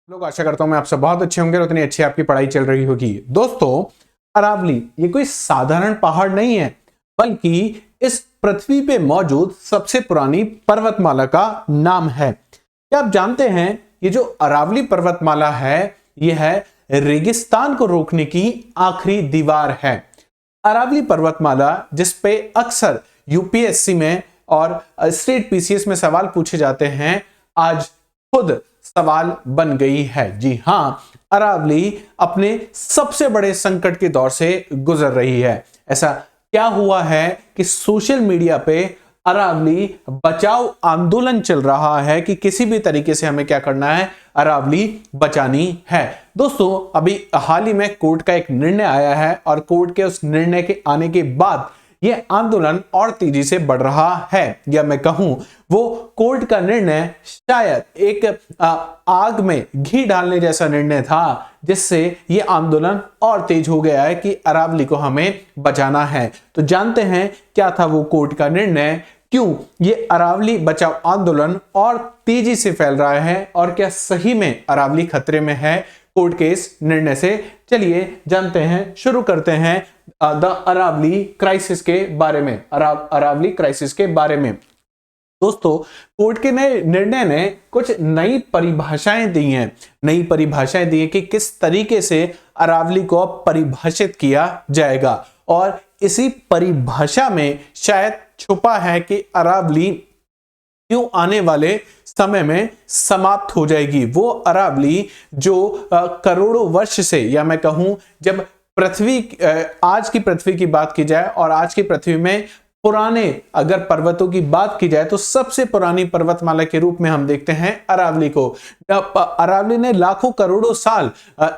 लोग आशा करता हूं मैं आपसे बहुत अच्छे होंगे और उतनी अच्छी आपकी पढ़ाई चल रही होगी। दोस्तों, अरावली ये कोई साधारण पहाड़ नहीं है, बल्कि इस पृथ्वी पे मौजूद सबसे पुरानी पर्वतमाला का नाम है। क्या आप जानते हैं ये जो अरावली पर्वतमाला है, यह है रेगिस्तान को रोकने की आखिरी दीवार है। अरावली पर्वतमाला जिस पे अक्सर यूपीएससी में और स्टेट पीसीएस में सवाल पूछे जाते हैं, आज खुद सवाल बन गई है। जी हां, अरावली अपने सबसे बड़े संकट के दौर से गुजर रही है। ऐसा क्या हुआ है कि सोशल मीडिया पे अरावली बचाओ आंदोलन चल रहा है कि किसी भी तरीके से हमें क्या करना है, अरावली बचानी है। दोस्तों, अभी हाल ही में कोर्ट का एक निर्णय आया है और कोर्ट के उस निर्णय के आने के बाद यह आंदोलन और तेजी से बढ़ रहा है, या मैं कहूं वो कोर्ट का निर्णय शायद एक आग में घी डालने जैसा निर्णय था, जिससे यह आंदोलन और तेज हो गया है कि अरावली को हमें बचाना है। तो जानते हैं क्या था वो कोर्ट का निर्णय, क्यों ये अरावली बचाओ आंदोलन और तेजी से फैल रहा है और क्या सही में अरावली खतरे में है कोर्ट के इस निर्णय से। चलिए जानते हैं, शुरू करते हैं द अरावली क्राइसिस के बारे में। अरावली क्राइसिस के बारे में दोस्तों, कोर्ट के नए निर्णय ने कुछ नई परिभाषाएं दी हैं। नई परिभाषाएं दी हैं कि किस तरीके से अरावली को परिभाषित किया जाएगा, और इसी परिभाषा में शायद छुपा है कि अरावली क्यों आने वाले समय में समाप्त हो जाएगी। वो अरावली जो करोड़ों वर्ष से, या मैं कहूं जब पृथ्वी आज की पृथ्वी की बात की जाए और आज की पृथ्वी में पुराने अगर पर्वतों की बात की जाए तो सबसे पुरानी पर्वतमाला के रूप में हम देखते हैं अरावली को। अरावली ने लाखों करोड़ों साल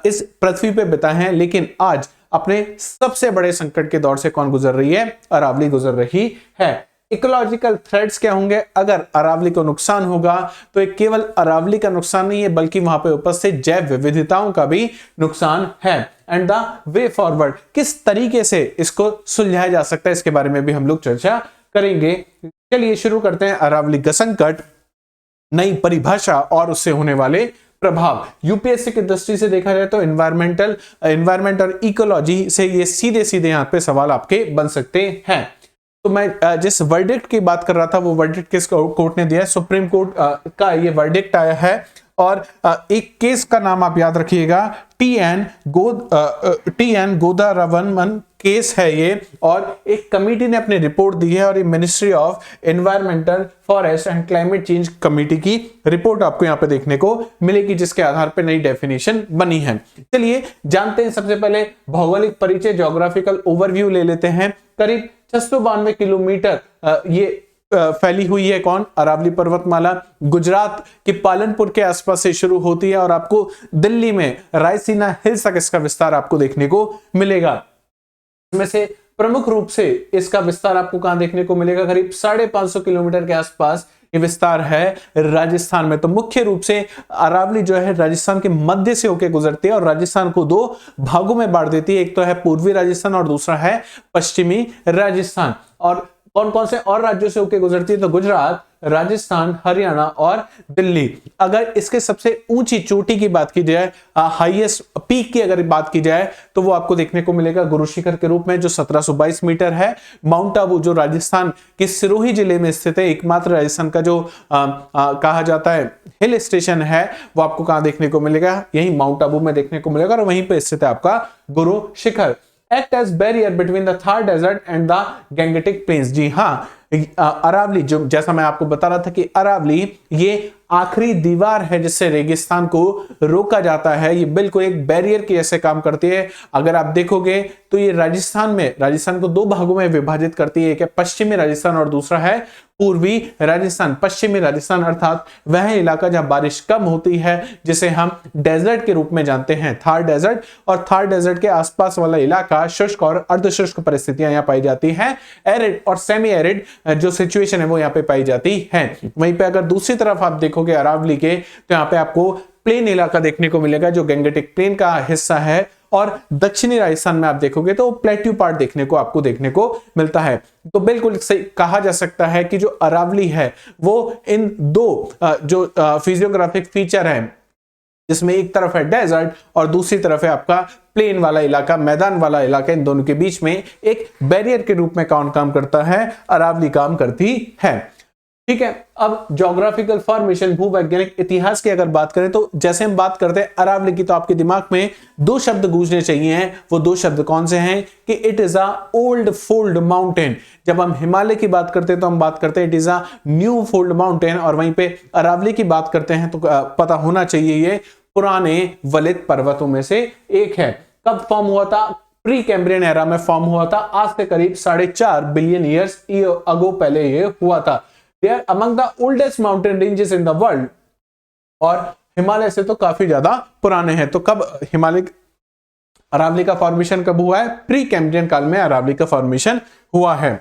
इस पृथ्वी पे बिताए हैं, लेकिन आज अपने सबसे बड़े संकट के दौर से कौन गुजर रही है, अरावली गुजर रही है। इकोलॉजिकल थ्रेट्स क्या होंगे अगर अरावली को नुकसान होगा, तो एक केवल अरावली का नुकसान नहीं है, बल्कि वहां पे उपस्थित जैव विविधताओं का भी नुकसान है। एंड द वे फॉरवर्ड, किस तरीके से इसको सुलझाया जा सकता है, इसके बारे में भी हम लोग चर्चा करेंगे। चलिए शुरू करते हैं अरावली का संकट, नई परिभाषा और उससे होने वाले प्रभाव। यूपीएससी की दृष्टि से देखा जाए तो एनवायरमेंट और इकोलॉजी से ये सीधे सीधे यहाँ पे सवाल आपके बन सकते हैं। तो मैं जिस वर्डिक्ट की बात कर रहा था, वो वर्डिक्ट किस कोर्ट ने दिया है, सुप्रीम कोर्ट का ये वर्डिक्ट आया है। और एक केस का नाम आप याद रखिएगा, टी एन गोदावरमन केस है ये, और एक कमेटी ने अपनी रिपोर्ट दी है, और ये ministry of environmental forest and climate change committee की रिपोर्ट आपको यहाँ पे देखने को मिलेगी, जिसके आधार पर नई डेफिनेशन बनी है। चलिए जानते हैं, सबसे पहले भौगोलिक परिचय, ज्योग्राफिकल ओवरव्यू ले लेते हैं। करीब 692 किलोमीटर ये फैली हुई है कौन, अरावली पर्वतमाला। गुजरात के पालनपुर के आसपास से शुरू होती है और आपको दिल्ली में रायसीना हिल्स तक इसका विस्तार आपको देखने को मिलेगा। इसमें से प्रमुख रूप से इसका विस्तार आपको कहां देखने को मिलेगा, करीब 550 किलोमीटर के आसपास ये विस्तार है राजस्थान में। तो मुख्य रूप से अरावली जो है राजस्थान के मध्य से होकर गुजरती है और राजस्थान को दो भागों में बांट देती है। एक तो है पूर्वी राजस्थान और दूसरा है पश्चिमी राजस्थान। और कौन कौन से और राज्यों से होकर गुजरती है, तो गुजरात, राजस्थान, हरियाणा और दिल्ली। अगर इसके सबसे ऊंची चोटी की बात की जाए, हाईएस्ट पीक की अगर बात की जाए, तो वो आपको देखने को मिलेगा गुरु शिखर के रूप में, जो 1722 मीटर है। माउंट आबू जो राजस्थान के सिरोही जिले में स्थित है, एकमात्र राजस्थान का जो कहा जाता है हिल स्टेशन है, वो आपको कहां देखने को मिलेगा, यही माउंट आबू में देखने को मिलेगा, और वहीं पे स्थित है आपका Guru Shikhar. Act as barrier between the Thar desert and the Gangetic plains. जी हाँ, अरावली जो, जैसा मैं आपको बता रहा था कि अरावली ये आखिरी दीवार है जिससे रेगिस्तान को रोका जाता है। ये बिल्कुल एक बैरियर की ऐसे काम करती है। अगर आप देखोगे तो ये राजस्थान को दो भागों में विभाजित करती है, एक है पश्चिमी राजस्थान और दूसरा है पूर्वी राजस्थान। पश्चिमी राजस्थान अर्थात वह इलाका जहां बारिश कम होती है, जिसे हम डेजर्ट के रूप में जानते हैं, थार डेजर्ट। और थार डेजर्ट के आसपास वाला इलाका शुष्क और अर्धशुष्क परिस्थितियां यहाँ पाई जाती हैं। एरिड और सेमी एरिड जो सिचुएशन है वो यहाँ पे पाई जाती है। वहीं पे अगर दूसरी तरफ आप देखोगे अरावली के, तो यहाँ पे आपको प्लेन इलाका देखने को मिलेगा जो गैंगेटिक प्लेन का हिस्सा है, और दक्षिणी राजस्थान में आप देखोगे तो प्लेट्यू पार्ट देखने को मिलता है। तो बिल्कुल सही कहा जा सकता है कि जो अरावली है वो इन दो जो फिजियोग्राफिक फीचर है जिसमें एक तरफ है डेजर्ट और दूसरी तरफ है आपका प्लेन वाला इलाका, मैदान वाला इलाका। इन दोनों के बीच में एक बैरियर के रूप में कौन काम करता है? अरावली काम करती है। ठीक है, अब ज्योग्राफिकल फॉर्मेशन, भूवैज्ञानिक इतिहास की अगर बात करें तो जैसे हम बात करते हैं अरावली की, तो आपके दिमाग में दो शब्द गूंजने चाहिए। वो दो शब्द कौन से हैं? कि it is a old fold mountain. जब हम हिमालय की बात करते हैं तो हम बात करते हैं it is a new fold mountain, और वहीं पे अरावली की बात करते हैं तो पता होना चाहिए ये पुराने वलित पर्वतों में से एक है। कब फॉर्म हुआ था? प्री कैम्ब्रियन एरा में फॉर्म हुआ था, आज से करीब 4.5 बिलियन ईयर्स अगो पहले ये हुआ था। They are among the oldest mountain ranges in the world, और हिमालय से तो काफी ज्यादा पुराने हैं। तो कब हिमालय अरावली का फॉर्मेशन कब हुआ है? प्री कैम्ब्रियन काल में अरावली का फॉर्मेशन हुआ है।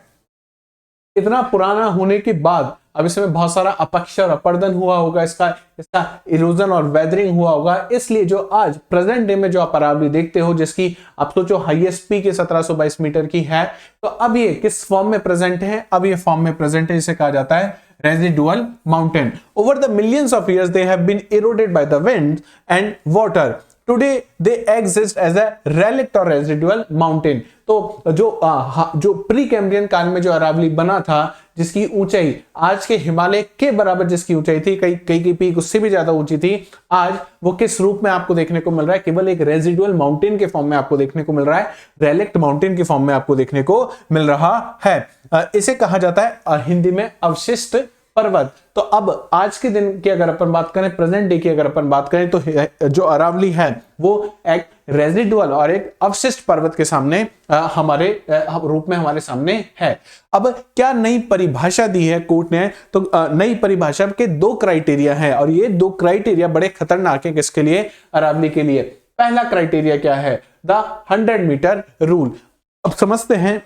इतना पुराना होने के बाद अब इसमें बहुत सारा अपक्षय और अपर्दन हुआ होगा, इसका इरोजन और वेदरिंग हुआ होगा। इसलिए जो आज प्रेजेंट डे में जो आप अरावली देखते हो, जिसकी आप सोचो हाईएस्ट पीक 1722 मीटर की है, तो अब ये किस फॉर्म में प्रेजेंट है? अब ये फॉर्म में प्रेजेंट है, इसे कहा जाता है residual mountain. Over the millions of years they have been eroded by the wind and water. Today they exist as a relict और रेजिडुअल माउंटेन। तो जो प्री कैम्ब्रियन काल में जो अरावली बना था, जिसकी ऊंचाई आज के हिमालय के बराबर जिसकी ऊंचाई थी, कई की पीक उससे भी ज्यादा ऊंची थी, आज वो किस रूप में आपको देखने को मिल रहा है? केवल एक रेजिडुअल माउंटेन के फॉर्म में आपको देखने को मिल रहा है, रेलिक्ट माउंटेन के फॉर्म में आपको देखने को मिल रहा है। इसे कहा जाता है हिंदी में अवशिष्ट पर्वत। तो अब आज के दिन की अगर अपन बात करें, प्रेजेंट डे की अगर अपन बात करें, तो जो अरावली है वो एक रेजिडुअल और एक अवशिष्ट पर्वत के सामने हमारे रूप में हमारे सामने है। अब क्या नई परिभाषा दी है कोर्ट ने? तो नई परिभाषा के दो क्राइटेरिया है, और ये दो क्राइटेरिया बड़े खतरनाक है किसके लिए? अरावली के लिए। पहला क्राइटेरिया क्या है? The 100 metre rule. अब समझते हैं,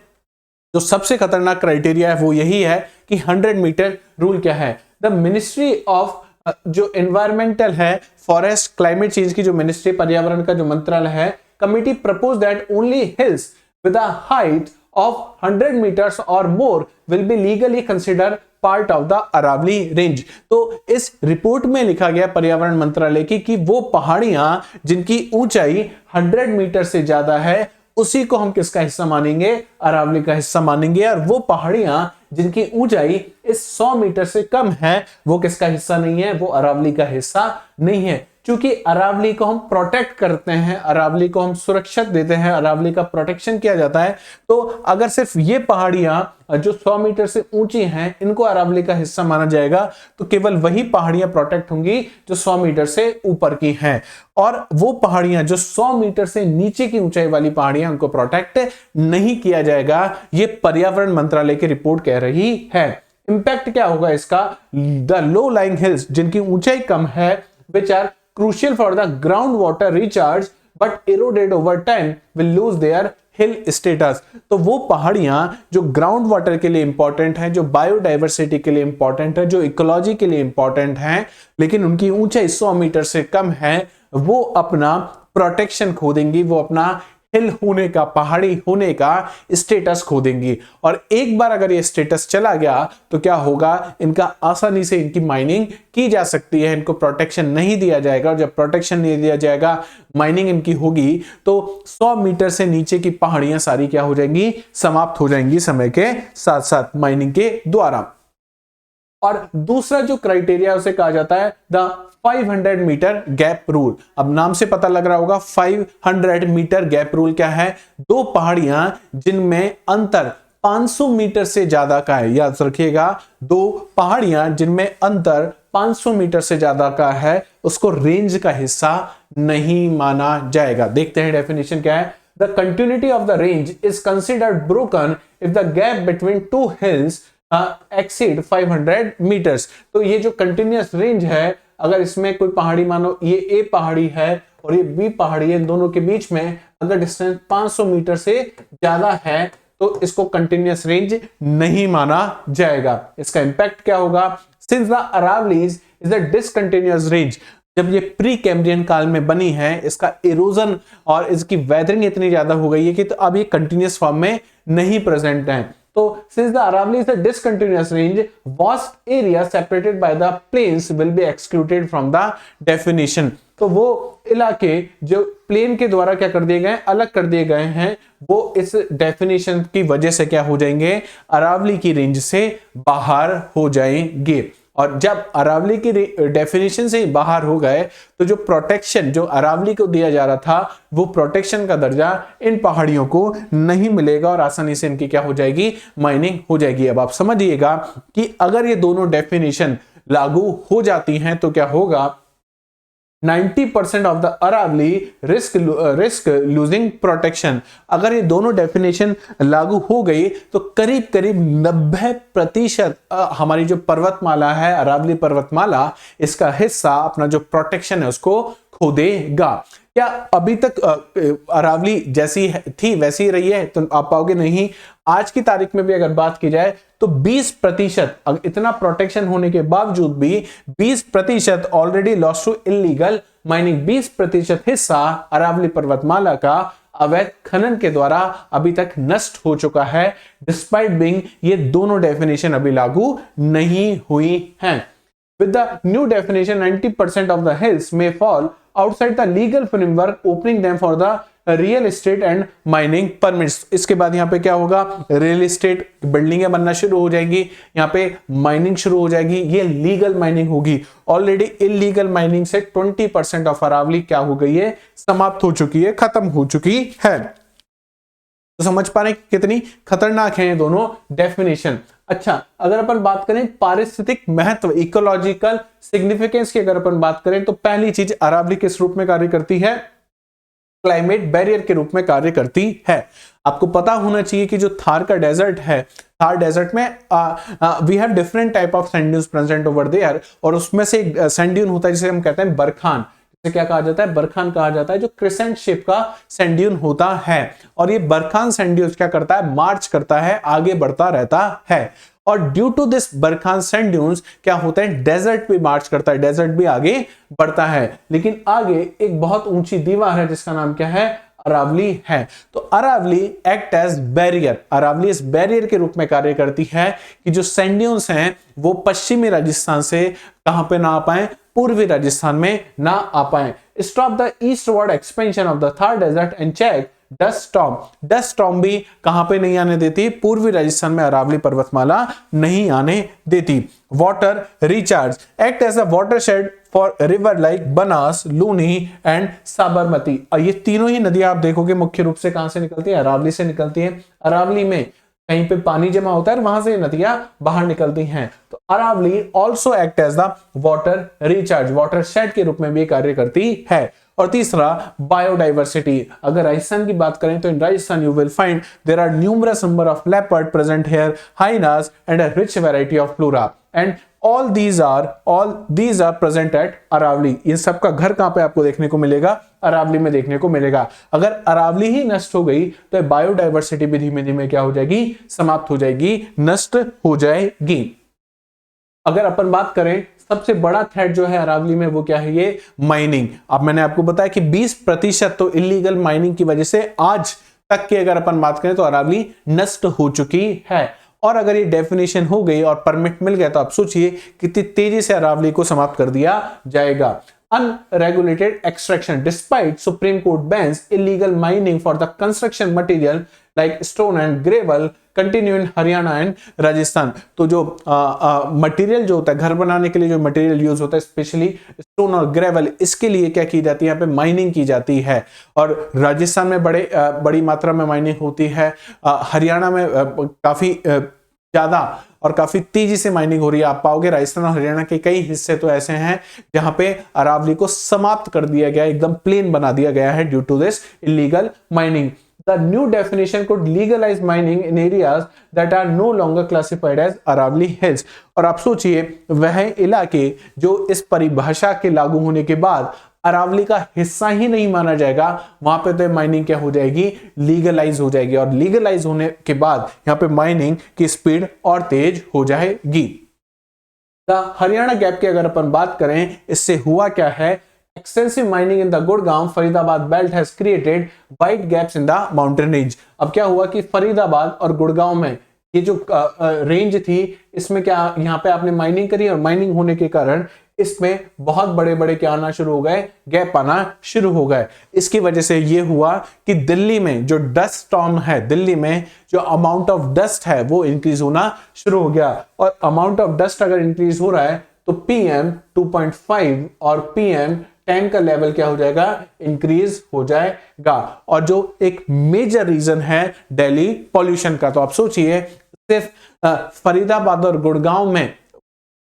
जो सबसे खतरनाक क्राइटेरिया है वो यही है कि 100 मीटर रूल क्या है? द मिनिस्ट्री ऑफ जो एनवायरमेंटल है, फॉरेस्ट, क्लाइमेट चेंज की जो मिनिस्ट्री, पर्यावरण का जो मंत्रालय है, committee propose that only hills with a height of 100 metres और more will be legally consider part of the Aravalli range. तो इस रिपोर्ट में लिखा गया पर्यावरण मंत्रालय की कि वो पहाड़ियां जिनकी ऊंचाई 100 मीटर से ज्यादा है, उसी को हम किसका हिस्सा मानेंगे? अरावली का हिस्सा मानेंगे। और वो पहाड़ियां जिनकी ऊंचाई इस 100 मीटर से कम है, वो किसका हिस्सा नहीं है? वो अरावली का हिस्सा नहीं है। क्योंकि अरावली को हम प्रोटेक्ट करते हैं, अरावली को हम सुरक्षा देते हैं, अरावली का प्रोटेक्शन किया जाता है। तो अगर सिर्फ ये पहाड़ियां जो 100 मीटर से ऊंची हैं, इनको अरावली का हिस्सा माना जाएगा, तो केवल वही पहाड़ियां प्रोटेक्ट होंगी जो 100 मीटर से ऊपर की हैं, और वो पहाड़ियां जो 100 मीटर से नीचे की ऊंचाई वाली पहाड़ियां, उनको प्रोटेक्ट नहीं किया जाएगा। ये पर्यावरण मंत्रालय की रिपोर्ट कह रही है। इंपैक्ट क्या होगा इसका? द लो लाइंग हिल्स, जिनकी ऊंचाई कम है, which are crucial for the groundwater recharge but eroded over time will lose their hill status. तो वो पहाड़ियां जो ग्राउंड वाटर के लिए इंपॉर्टेंट हैं, जो बायोडाइवर्सिटी के लिए इंपॉर्टेंट है, जो इकोलॉजी के लिए इंपॉर्टेंट हैं, लेकिन उनकी ऊंचाई 100 मीटर से कम है, वो अपना प्रोटेक्शन खो देंगी, वो अपना हिल होने का, पहाड़ी होने का स्टेटस खो देंगी। और एक बार अगर ये स्टेटस चला गया तो क्या होगा? इनका आसानी से इनकी माइनिंग की जा सकती है, इनको प्रोटेक्शन नहीं दिया जाएगा, और जब प्रोटेक्शन नहीं दिया जाएगा, माइनिंग इनकी होगी, तो 100 मीटर से नीचे की पहाड़ियां सारी क्या हो जाएंगी? समाप्त हो जाएंगी समय के साथ साथ माइनिंग के द्वारा। और दूसरा जो क्राइटेरिया उसे कहा जाता है द 500 मीटर गैप रूल। अब नाम से पता लग रहा होगा 500 मीटर गैप रूल क्या है? दो पहाड़ियां जिनमें अंतर 500 मीटर से ज्यादा का है, याद रखिएगा, दो पहाड़ियां जिनमें अंतर 500 मीटर से ज्यादा का है, उसको रेंज का हिस्सा नहीं माना जाएगा। देखते हैं डेफिनेशन क्या है। The continuity of the range is considered broken if the gap between two hills exceed 500 metres. तो ये जो कंटिन्यूअस रेंज है, अगर इसमें कोई पहाड़ी, मानो ये ए पहाड़ी है और ये बी पहाड़ी है, दोनों के बीच में अगर डिस्टेंस 500 मीटर से ज्यादा है, तो इसको कंटिन्यूअस रेंज नहीं माना जाएगा। इसका इंपैक्ट क्या होगा? Since the Aravallis is a discontinuous range, जब ये प्री कैम्ब्रियन काल में बनी है, इसका इरोजन और इसकी वेदरिंग इतनी ज्यादा हो गई है कि तो अब ये कंटिन्यूअस फॉर्म में नहीं प्रेजेंट है। तो तो since the Aravalli is a discontinuous range, vast area separated by the plains will be excluded from the definition. तो वो इलाके जो प्लेन के द्वारा क्या कर दिए गए, अलग कर दिए गए हैं, वो इस डेफिनेशन की वजह से क्या हो जाएंगे, अरावली की रेंज से बाहर हो जाएंगे। और जब अरावली की डेफिनेशन से बाहर हो गए तो जो प्रोटेक्शन जो अरावली को दिया जा रहा था वो प्रोटेक्शन का दर्जा इन पहाड़ियों को नहीं मिलेगा और आसानी से इनकी क्या हो जाएगी, माइनिंग हो जाएगी। अब आप समझिएगा कि अगर ये दोनों डेफिनेशन लागू हो जाती हैं तो क्या होगा, 90% of the Aravalli risk losing protection. अगर ये दोनों डेफिनेशन लागू हो गई तो करीब करीब 90% हमारी जो पर्वतमाला है, अरावली पर्वतमाला, इसका हिस्सा अपना जो प्रोटेक्शन है उसको खो देगा। क्या अभी तक अरावली जैसी थी वैसी ही रही है, तो आप पाओगे नहीं। आज की तारीख में भी अगर बात की जाए तो 20%, इतना प्रोटेक्शन होने के बावजूद भी 20% already lost to illegal mining. 20% हिस्सा अरावली पर्वतमाला का अवैध खनन के द्वारा अभी तक नष्ट हो चुका है, डिस्पाइट बीइंग ये दोनों डेफिनेशन अभी लागू नहीं हुई हैं। With the new definition, 90% of the hills may fall outside the legal framework, opening them for the real estate and mining permits. इसके बाद यहाँ पे क्या होगा, रियल एस्टेट बिल्डिंगें बनना शुरू हो जाएंगी, यहाँ पे माइनिंग शुरू हो जाएगी, ये लीगल माइनिंग होगी। ऑलरेडी इलीगल माइनिंग से 20% ऑफ अरावली क्या हो गई है, समाप्त हो चुकी है, खत्म हो चुकी है। तो समझ पा रहे कितनी खतरनाक है ये दोनों डेफिनेशन। अच्छा, अगर अपन बात करें पारिस्थितिक महत्व, इकोलॉजिकल सिग्निफिकेंस की अगर अपन बात करें तो पहली चीज अरावली किस रूप में कार्य करती है, क्लाइमेट बैरियर के रूप में कार्य करती है। आपको पता होना चाहिए कि जो थार का डेजर्ट है, थार डेजर्ट में we have different type of sand dunes present over there, और उसमें से एक सैंड ड्यून होता है जिसे हम कहते हैं बरखान। इसे क्या कहा जाता है, बरखान कहा जाता है, जो क्रिसेंट शेप का सैंड ड्यून होता है। और ये बरखान सैंड ड्यून क्या करता है, मार्च करता है, आगे बढ़ता रहता है। और due to this barkhan sand dunes क्या होता है, डेजर्ट भी मार्च करता है, डेजर्ट भी आगे बढ़ता है। लेकिन आगे एक बहुत ऊंची दीवार है जिसका नाम क्या है, अरावली है। तो Aravalli act as barrier, Aravalli इस बैरियर के रूप में कार्य करती है कि जो सैंड ड्यून्स हैं वो पश्चिमी राजस्थान से कहां पे ना आ पाए, पूर्वी राजस्थान में ना आ पाए। Stop the eastward expansion of the Thar desert and check dust storm. Dust storm भी कहां पे नहीं आने देती, पूर्वी राजस्थान में अरावली पर्वतमाला नहीं आने देती। Water recharge, act as a watershed for river like Banas, Luni and Sabarmati. और ये तीनों ही नदियां आप देखोगे मुख्य रूप से कहां से निकलती है, अरावली से निकलती है। अरावली में कहीं पे पानी जमा होता है, वहां से नदियां बाहर निकलती हैं। तो Aravalli also act as the water recharge, watershed के रूप में भी कार्य करती है। और तीसरा बायोडाइवर्सिटी, अगर राजस्थान की बात करें तो in Rajasthan you will find there are numerous number of leopard present here, hyenas and a rich variety of flora, and all these are present at Aravalli. इन सब का घर कहां पे आपको देखने को मिलेगा, अरावली में देखने को मिलेगा। अगर अरावली ही नष्ट हो गई तो बायोडाइवर्सिटी भी धीमे धीमे क्या हो जाएगी, समाप्त हो जाएगी, नष्ट हो जाएगी। अगर अपन बात करें सबसे बड़ा थ्रेट जो है अरावली में वो क्या है, ये माइनिंग। अब मैंने आपको बताया कि 20% तो इलीगल माइनिंग की वजह से आज तक की अगर अपन बात करें तो अरावली नष्ट हो चुकी है। और अगर ये डेफिनेशन हो गई और परमिट मिल गया तो आप सोचिए कितनी तेजी से अरावली को समाप्त कर दिया जाएगा। Unregulated extraction, despite supreme court bans illegal mining for the construction material like stone and gravel continue in Haryana and Rajasthan. तो जो मटेरियल जो होता है घर बनाने के लिए, जो मटेरियल यूज होता है स्पेशली स्टोन और ग्रेवल, इसके लिए क्या की जाती है, यहाँ पे माइनिंग की जाती है। और राजस्थान में बड़ी मात्रा में माइनिंग होती है, हरियाणा में काफी ज्यादा और काफी तेजी से माइनिंग हो रही है। आप पाओगे राजस्थान और हरियाणा के कई हिस्से तो ऐसे हैं जहां पे अरावली को समाप्त कर दिया गया, एकदम प्लेन बना दिया गया है due to this illegal mining. The new definition could legalize mining in areas that are no longer classified as Aravali Hills। और आप सोचिए वह इलाके जो इस परिभाषा के लागू होने के बाद अरावली का हिस्सा ही नहीं माना जाएगा, वहां पे तो माइनिंग क्या हो जाएगी, लीगलाइज हो जाएगी। और लीगलाइज होने के बाद यहाँ पे माइनिंग की स्पीड और तेज हो जाएगी। हरियाणा गैप की अगर अपन बात करें, इससे हुआ क्या है, extensive mining in the Gurgaon Faridabad belt has created wide gaps in the mountain range. अब क्या हुआ कि फरीदाबाद और गुड़गांव में ये जो रेंज थी इसमें क्या यहाँ पे आपने माइनिंग करी और माइनिंग होने के कारण इसमें बहुत बड़े बड़े क्या आना शुरू हो गए, गैप आना शुरू हो गए। इसकी वजह से ये हुआ कि दिल्ली में जो डस्ट स्टॉर्म है, दिल्ली में जो अमाउंट ऑफ डस्ट है वो इंक्रीज होना शुरू हो गया। और अमाउंट ऑफ डस्ट अगर इंक्रीज हो रहा है तो PM 2.5 और PM 10 का लेवल क्या हो जाएगा, इंक्रीज हो जाएगा। और जो एक मेजर रीजन है दिल्ली पॉल्यूशन का, तो आप सोचिए सिर्फ फरीदाबाद और गुड़गांव में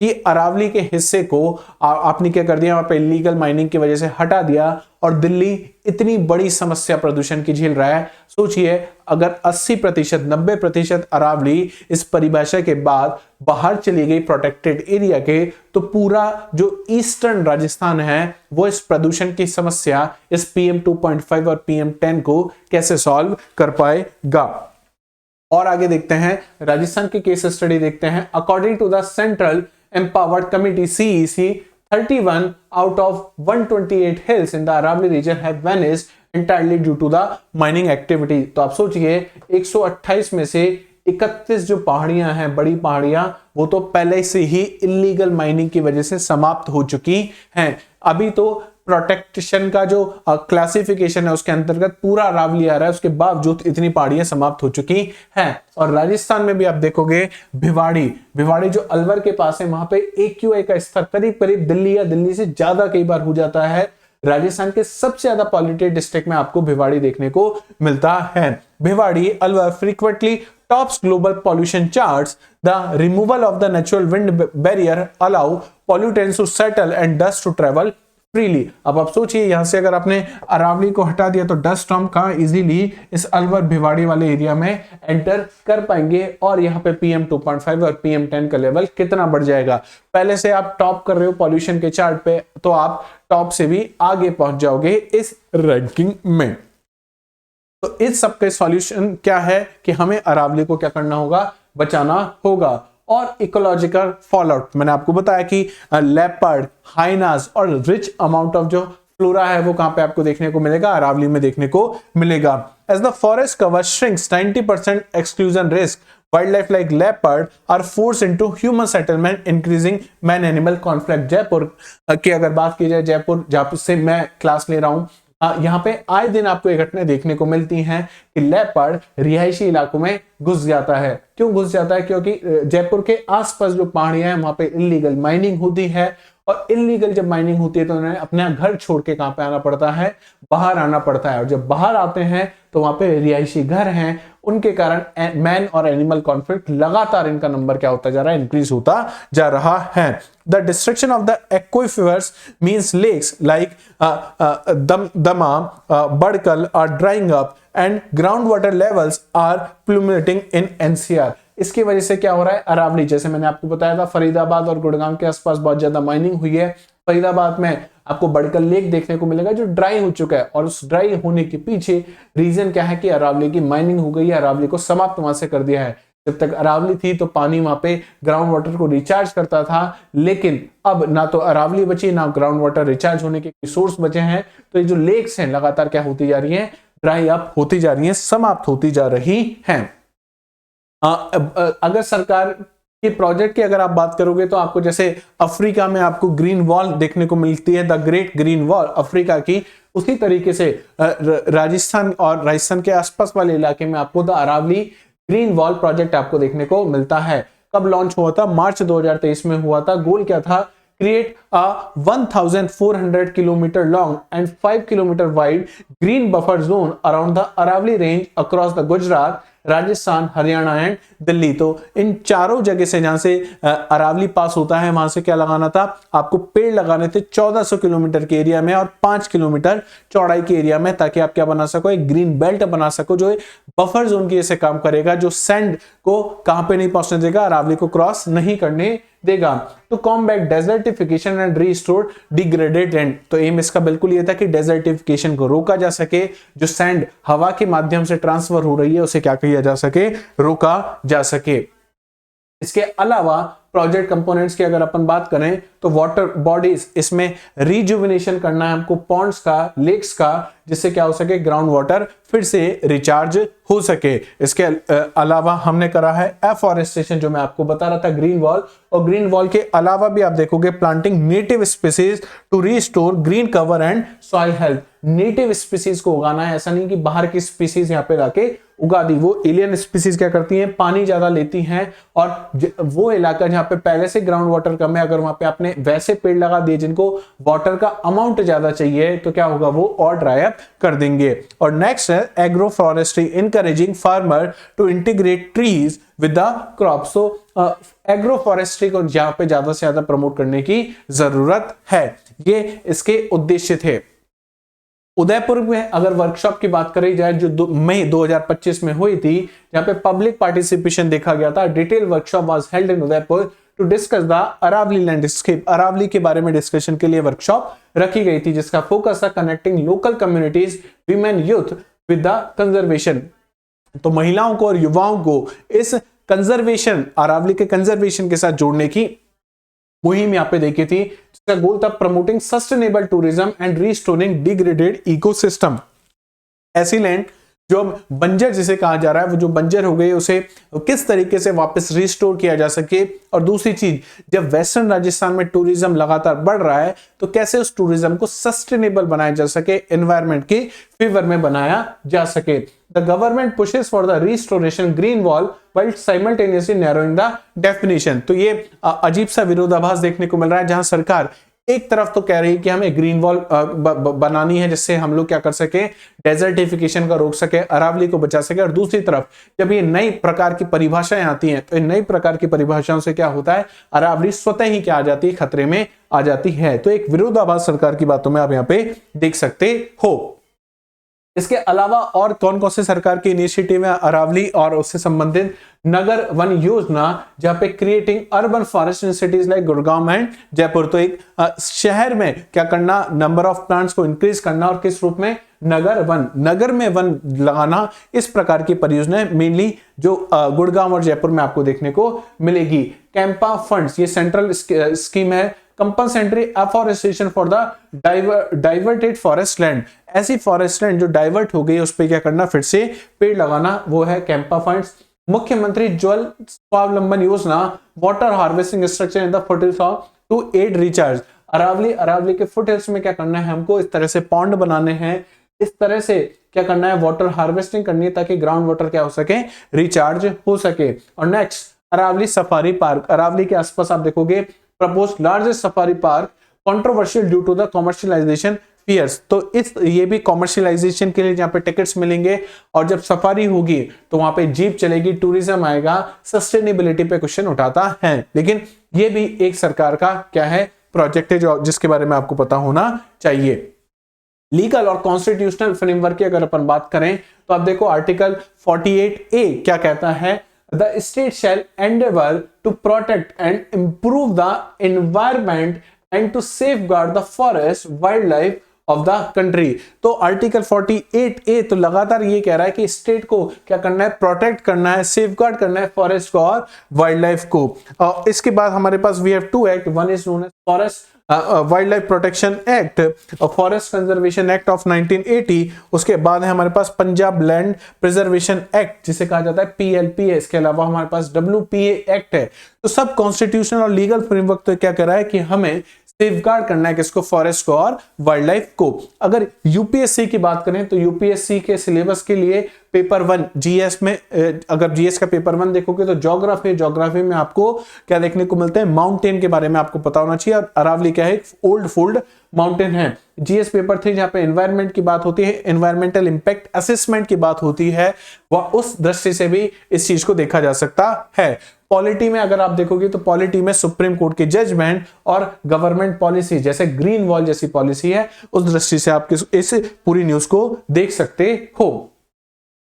कि अरावली के हिस्से को आपने क्या कर दिया, वहां पे इलीगल माइनिंग की वजह से हटा दिया और दिल्ली इतनी बड़ी समस्या प्रदूषण की झेल रहा है। सोचिए अगर 80% 90% अरावली इस परिभाषा के बाद बाहर चली गई प्रोटेक्टेड एरिया के, तो पूरा जो ईस्टर्न राजस्थान है वो इस प्रदूषण की समस्या, इस PM 2.5 और PM 10 को कैसे सॉल्व कर पाएगा। और आगे देखते हैं, राजस्थान की केस स्टडी देखते हैं। According to the central Empowered Committee CEC, 31 out of 128 hills in the Aravalli region have vanished entirely due to the mining activity। तो आप सोचिए 128 में से 31 जो पहाड़ियां हैं, बड़ी पहाड़ियां, वो तो पहले से ही इलीगल माइनिंग की वजह से समाप्त हो चुकी हैं। अभी तो प्रोटेक्शन का जो क्लासिफिकेशन है उसके अंतर्गत पूरा अरावली आ रहा है, उसके बावजूद इतनी पहाड़ियां समाप्त हो चुकी हैं। और राजस्थान में भी आप देखोगे भिवाड़ी जो अलवर के पास है, वहां पे AQI का स्तर करीब करीब दिल्ली या दिल्ली से ज्यादा कई बार हो जाता है। राजस्थान के सबसे ज्यादा पॉल्यूटेड डिस्ट्रिक्ट में आपको भिवाड़ी देखने को मिलता है। Bhiwadi Alwar frequently tops global pollution charts. The removal of the natural wind barrier allow pollutants to settle and dust to travel freely। अब आप सोचिए यहां से अगर आपने अरावली को हटा दिया तो डस्ट स्टॉर्म कहां इजीली इस अलवर भिवाड़ी वाले एरिया में एंटर कर पाएंगे। और यहाँ पे PM 2.5 और PM 10 का लेवल कितना बढ़ जाएगा। पहले से आप टॉप कर रहे हो पॉल्यूशन के चार्ट पे, तो आप टॉप से भी आगे पहुंच जाओगे इस रैंकिंग में। तो इस सब के सॉल्यूशन क्या है कि हमें अरावली को क्या करना होगा, बचाना होगा। और इकोलॉजिकल फॉलआउट मैंने आपको बताया कि लेपर्ड, हाइनास और रिच अमाउंट ऑफ जो फ्लोरा है वो कहां पे आपको देखने को मिलेगा, अरावली में देखने को मिलेगा। As the forest cover shrinks 90% exclusion risk, wildlife like leopard are forced into human settlement increasing man animal conflict। Jaipur की अगर बात की जाए, जयपुर जहां से मैं क्लास ले रहा हूं, यहाँ पे आए दिन आपको ये घटनाएं देखने को मिलती हैं कि लेपर्ड रिहायशी इलाकों में घुस जाता है। क्यों घुस जाता है? क्योंकि जयपुर के आसपास जो पहाड़ियां हैं वहां पे इलीगल माइनिंग होती है, और इलीगल जब माइनिंग होती है तो उन्हें अपना घर छोड़ के कहां पे आना पड़ता है, बाहर आना पड़ता है। और जब बाहर आते हैं तो वहां पे रिहायशी घर हैं, उनके कारण मैन और एनिमल कॉन्फ्लिक्ट लगातार इनका नंबर क्या होता जा रहा है, इंक्रीज होता जा रहा है। The destruction of the aquifers means lakes like Dama, Badkal are drying up and ground water levels are plummeting in NCR। इसकी वजह से क्या हो रहा है, अरावली, जैसे मैंने आपको बताया था, फरीदाबाद और गुड़गांव के आसपास बहुत ज्यादा माइनिंग हुई है। फरीदाबाद में आपको बड़कल लेक देखने को मिलेगा जो ड्राई हो चुका है, और उस ड्राई होने के पीछे रीजन क्या है कि अरावली की माइनिंग हो गई है, अरावली को समाप्त वहां से कर दिया है। जब तक अरावली थी तो पानी वहां पे ग्राउंड वाटर को रिचार्ज करता था, लेकिन अब ना तो अरावली बची ना ग्राउंड वाटर रिचार्ज होने के सोर्स बचे हैं। तो ये जो लेक्स हैं लगातार क्या होती जा रही है, ड्राई अप होती जा रही है, समाप्त होती जा रही है। अगर सरकार के प्रोजेक्ट की अगर आप बात करोगे तो आपको जैसे अफ्रीका में आपको ग्रीन वॉल देखने को मिलती है, the great green wall Africa की, उसी तरीके से राजस्थान और राजस्थान के आसपास वाले इलाके में आपको the Aravalli green wall project आपको देखने को मिलता है। कब लॉन्च हुआ था? मार्च 2023 में हुआ था। गोल क्या था? Create a 1400 kilometre long and 5 kilometre wide green buffer zone around the Aravalli range across the Gujarat, Rajasthan, Haryana and Delhi. तो इन चारों जगह से जहां से अरावली पास होता है वहां से क्या लगाना था, आपको पेड़ लगाने थे 1400 किलोमीटर के एरिया में और 5 किलोमीटर चौड़ाई के एरिया में, ताकि आप क्या बना सको, एक ग्रीन बेल्ट बना सको जो बफर जोन की जैसे काम करेगा, जो सैंड को कहां पे नहीं पहुंचने देगा, अरावली को क्रॉस नहीं करने देगा। तो combat desertification and restore degraded land. तो एम इसका बिल्कुल ये था कि डेजर्टिफिकेशन को रोका जा सके, जो सैंड हवा के माध्यम से ट्रांसफर हो रही है उसे क्या किया जा सके, रोका जा सके। इसके अलावा प्रोजेक्ट कंपोनेंट्स की अगर अपन बात करें तो वाटर बॉडीज, इसमें रिजुविनेशन करना है हमको पॉन्ड्स का, लेक्स का, जिससे क्या हो सके ग्राउंड वाटर फिर से रिचार्ज हो सके। इसके अलावा हमने करा है एफॉरेस्टेशन, जो मैं आपको बता रहा था, ग्रीन वॉल, और ग्रीन वॉल के अलावा भी आप देखोगे planting native species to restore green cover and soil health. Native species को उगाना है, ऐसा नहीं कि बाहर की स्पीसीज यहाँ पे लाके उगा दी। वो एलियन स्पीसीज क्या करती हैं, पानी ज्यादा लेती हैं, और वो इलाका जहां पे पहले से ग्राउंड वाटर कम है, अगर वहां पे आपने वैसे पेड़ लगा दिए जिनको वाटर का अमाउंट ज्यादा चाहिए, तो क्या होगा, वो और ड्राई अप कर देंगे। और नेक्स्ट है agroforestry, encouraging farmer to integrate trees with the crop. So agroforestry को जहां पे ज्यादा से ज्यादा प्रमोट करने की जरूरत है, ये इसके उद्देश्य थे। उदयपुर में अगर वर्कशॉप की बात करी जाए जो मई 2025 में हुई थी, जहां पे पब्लिक पार्टिसिपेशन देखा गया था, detail workshop was held in Udaipur to discuss the Aravalli landscape. Aravalli के बारे में डिस्कशन के लिए वर्कशॉप रखी गई थी, जिसका फोकस था connecting local communities, women, youth with the conservation. तो महिलाओं को और युवाओं को इस कंजर्वेशन, अरावली के कंजर्वेशन के साथ जोड़ने की मुहिम यहाँ पे देखी थी, जिसका गोल था promoting sustainable tourism and restoring degraded ecosystem. ऐसी लैंड जो बंजर जिसे कहा जा रहा है, वो जो बंजर हो गई, उसे किस तरीके से वापस रिस्टोर किया जा सके। और दूसरी चीज, जब वेस्टर्न राजस्थान में टूरिज्म लगातार बढ़ रहा है, तो कैसे उस टूरिज्म को सस्टेनेबल बनाया जा सके, एनवायरमेंट के फेवर में बनाया जा सके। The government pushes for the restoration green wall while simultaneously narrowing the definition। तो ये अजीब सा विरोधाभास देखने को मिल रहा है, जहां सरकार एक तरफ तो कह रही है कि हमें ग्रीन वॉल बनानी है, जिससे हम लोग क्या कर सके, डेजर्टिफिकेशन का रोक सके, अरावली को बचा सके, और दूसरी तरफ जब ये नई प्रकार की परिभाषाएं आती हैं, तो इन नई प्रकार की परिभाषाओं से क्या होता है, अरावली स्वतः ही क्या आ जाती है, खतरे में आ जाती है। तो एक विरोधाभास सरकार की बातों में आप यहाँ पे देख सकते हो। इसके अलावा और कौन कौन से सरकार की इनिशिएटिव है अरावली और उससे संबंधित, नगर वन योजना, जहां पे creating urban forest in cities like Gurgaon and Jaipur. तो एक शहर में क्या करना, नंबर ऑफ प्लांट्स को इंक्रीज करना, और किस रूप में, नगर वन, नगर में वन लगाना। इस प्रकार की परियोजनाएं मेनली जो गुड़गांव और जयपुर में आपको देखने को मिलेगी। कैंपा फंड्स, ये सेंट्रल स्कीम है। Compensatory afforestation for the diverted forest land, ऐसी फॉरेस्ट लैंड जो डाइवर्ट हो गई उस पर क्या करना, फिर से पेड़ लगाना, वो है कैंपा फंड्स। मुख्यमंत्री Jal Swavlamban Yojana, water harvesting structure in the foothills to aid recharge. Aravalli के फुटहिल्स में क्या करना है, हमको इस तरह से पॉन्ड बनाने हैं, इस तरह से क्या करना है, वाटर हार्वेस्टिंग करनी है, ताकि ग्राउंड वाटर क्या हो सके, रिचार्ज हो सके। और next, Aravalli safari park, Aravalli के आसपास आप देखोगे proposed largest safari park controversial due to the commercialization fears। तो ये भी कॉमर्शियलाइजेशन के लिए जहां पे टिकट्स मिलेंगे, और जब सफारी होगी तो वहां पे जीप चलेगी, टूरिज्म आएगा, सस्टेनेबिलिटी पे क्वेश्चन उठाता है। लेकिन ये भी एक सरकार का क्या है, प्रोजेक्ट है, जो जिसके बारे में आपको पता होना चाहिए। लीगल और कॉन्स्टिट्यूशनल फ्रेमवर्क की अगर अपन बात करें, तो आप देखो आर्टिकल 48A क्या कहता है, the state shall endeavor to protect and improve the environment and to safeguard the forest wildlife of the country। तो आर्टिकल 48A तो लगातार ये कह रहा है कि स्टेट को क्या करना है, प्रोटेक्ट करना है, सेफगार्ड करना है फॉरेस्ट को और वाइल्ड लाइफ को। इसके बाद हमारे पास we have two act, one is known as forest wildlife protection act और फॉरेस्ट कंजर्वेशन एक्ट ऑफ 1980। उसके बाद है हमारे पास पंजाब लैंड प्रिजर्वेशन एक्ट, जिसे कहा जाता है PLPA। इसके अलावा हमारे पास WPA एक्ट है। तो सब कॉन्स्टिट्यूशनल और लीगल फ्रेमवर्क तो क्या कह रहा है कि हमें सेफगार्ड करना है किसको, फॉरेस्ट को और वाइल्ड लाइफ को। अगर यूपीएससी की बात करें तो यूपीएससी के सिलेबस के लिए पेपर 1 जीएस में, अगर जीएस का पेपर 1 देखोगे तो ज्योग्राफी में आपको क्या देखने को मिलते हैं, माउंटेन के बारे में आपको पता होना चाहिए। और अरावली क्या है, ओल्ड फोल्ड माउंटेन है। जीएस पेपर 3 जहां पे एनवायरनमेंट की बात होती है, एनवायरमेंटल इंपैक्ट असेसमेंट की बात होती है, वह उस दृष्टि से भी इस चीज को देखा जा सकता है। पॉलिटी में अगर आप देखोगे तो पॉलिटी में सुप्रीम कोर्ट की जजमेंट और गवर्नमेंट पॉलिसी, जैसे ग्रीन वॉल जैसी पॉलिसी है, उस दृष्टि से आप इस पूरी न्यूज को देख सकते हो।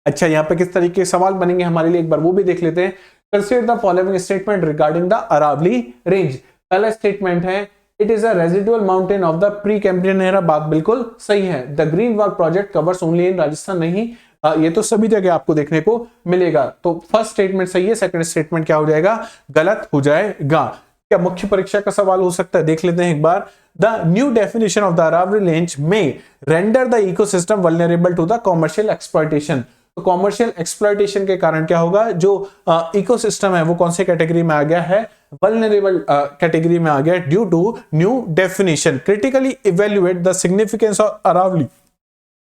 अच्छा, यहाँ पे किस तरीके के सवाल बनेंगे हमारे लिए, एक बार वो भी देख लेते हैं। Consider the following statement regarding the Aravalli range. पहला स्टेटमेंट है, it is a residual mountain of the Precambrian era. बात बिल्कुल सही है। The green wall project covers only in Rajasthan, नहीं, ये तो सभी जगह आपको देखने को मिलेगा। तो फर्स्ट स्टेटमेंट सही है, सेकंड स्टेटमेंट क्या हो जाएगा, गलत हो जाएगा। क्या मुख्य परीक्षा का सवाल हो सकता है, देख लेते हैं एक बार। The new definition of the Aravalli range may render the ecosystem vulnerable to the commercial exploitation. तो कॉमर्शियल एक्सप्लॉयटेशन के कारण क्या होगा, जो इकोसिस्टम है वो कौन से कैटेगरी में आ गया है, वल्नरेबल कैटेगरी में आ गया due to new definition. Critically evaluate the significance of Aravalli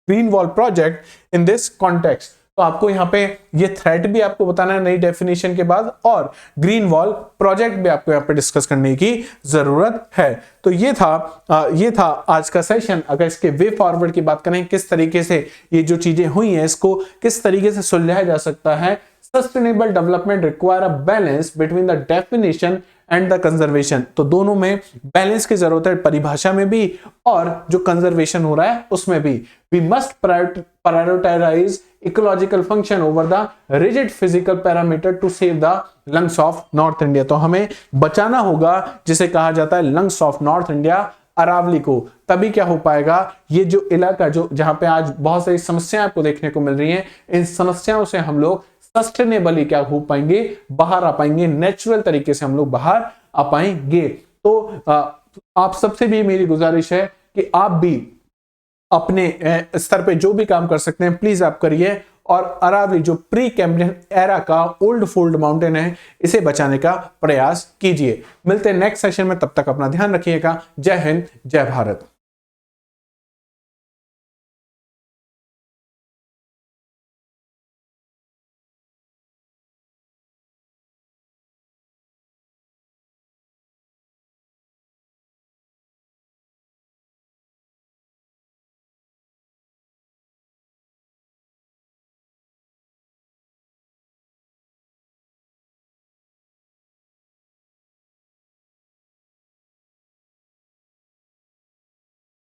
green wall project in this context. तो आपको यहाँ पे ये थ्रेट भी आपको बताना है नई डेफिनेशन के बाद, और ग्रीन वॉल प्रोजेक्ट भी आपको यहाँ पे डिस्कस करने की जरूरत है। तो ये था आज का सेशन। अगर इसके वे फॉरवर्ड की बात करें, किस तरीके से ये जो चीजें हुई हैं इसको किस तरीके से सुलझाया जा सकता है। Sustainable development require a balance between the definition and the conservation. तो दोनों में बैलेंस की जरूरत है, परिभाषा में भी और जो कंजर्वेशन हो रहा है उसमें भी। We must prioritise ecological function over the rigid physical parameter to save the lungs of North India. तो हमें बचाना होगा जिसे कहा जाता है lungs of North India, Aravalli को। तभी क्या हो पाएगा, ये जो इलाका जो जहां पे आज बहुत सारी समस्याएं आपको देखने को मिल रही हैं, इन समस्याओं से हम लोग सस्टेनेबली क्या हो पाएंगे, बाहर आ पाएंगे, नेचुरल तरीके से हम लोग बाहर आ पाएंगे। तो आप सबसे भी मेरी गुजारिश है कि आप भी अपने स्तर पे जो भी काम कर सकते हैं प्लीज आप करिए, और अरावली जो प्री कैम्ब्रियन एरा का ओल्ड फोल्ड माउंटेन है इसे बचाने का प्रयास कीजिए। मिलते हैं नेक्स्ट सेशन में, तब तक अपना ध्यान रखिएगा। जय हिंद, जय भारत।